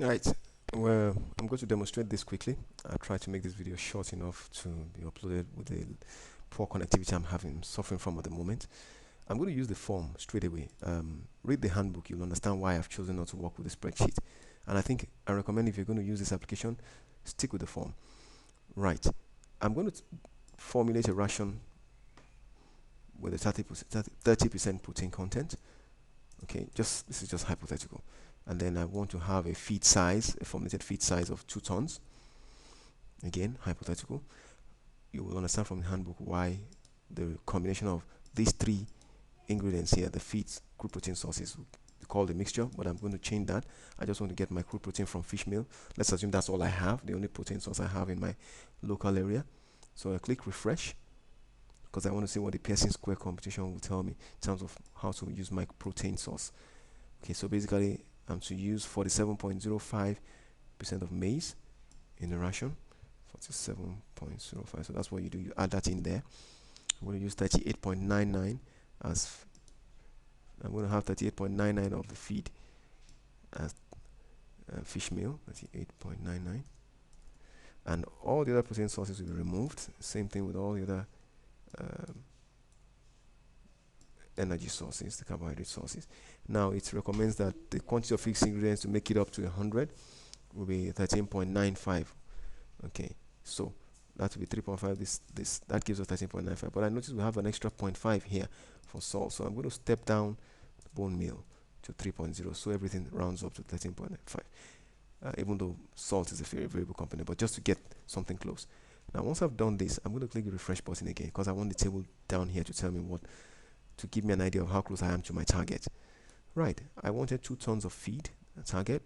Right. Well, I'm going to demonstrate this quickly. I'll try to make this video short enough to be uploaded with the poor connectivity I'm suffering from at the moment. I'm going to use the form straight away. Read the handbook, you'll understand why I've chosen not to work with a spreadsheet. And I recommend if you're going to use this application, stick with the form. Right. I'm going to formulate a ration with a 30% protein content. Okay, this is just hypothetical. And then I want to have a formulated feed size of 2 tons. Again, hypothetical. You will understand from the handbook why the combination of these 3 ingredients here, the feeds, crude protein sources, called the mixture, but I'm going to change that. I just want to get my crude protein from fish meal. Let's assume that's all I have, the only protein source I have in my local area. So I click refresh because I want to see what the Pearson Square computation will tell me in terms of how to use my protein source. Okay, so basically I'm to use 47.05% of maize in the ration. 47.05, so that's what you do, you add that in there. I'm going to use 38.99 as I'm going to have 38.99 of the feed as fish meal, 38.99, and all the other protein sources will be removed. Same thing with all the other energy sources, the carbohydrate sources. Now it recommends that the quantity of fixed ingredients to make it up to 100 will be 13.95. Okay, so that will be 3.5. That gives us 13.95. But I notice we have an extra 0.5 here for salt, so I'm going to step down the bone meal to 3.0, so everything rounds up to 13.95. Even though salt is a very variable component, but just to get something close. Now, once I've done this, I'm going to click the refresh button again because I want the table down here to tell me to give me an idea of how close I am to my target. Right, I wanted 2 tons of feed target.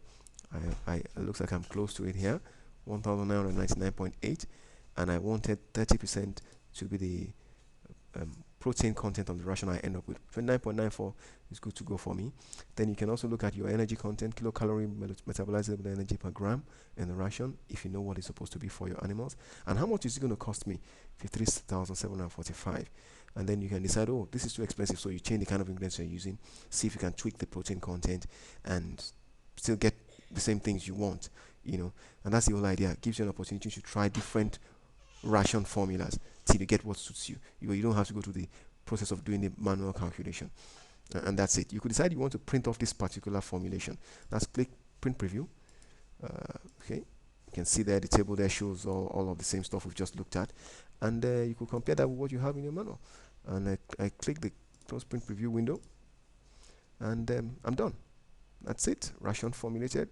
It looks like I'm close to it here, 1999.8, and I wanted 30% to be the protein content of the ration. I end up with 29.94 is good to go for me. Then you can also look at your energy content, kilocalorie metabolizable energy per gram in the ration, if you know what it's supposed to be for your animals, and how much is it going to cost me, 53,745. And then you can decide, oh, this is too expensive, so you change the kind of ingredients you're using, see if you can tweak the protein content and still get the same things you want, and that's the whole idea. It gives you an opportunity to try different ration formulas till you get what suits you. You don't have to go through the process of doing the manual calculation. And that's it. You could decide you want to print off this particular formulation. Let's click print preview. Okay, you can see there the table there shows all of the same stuff we've just looked at, and you could compare that with what you have in your manual. And I click the close print preview window, and I'm done. That's it. Ration formulated.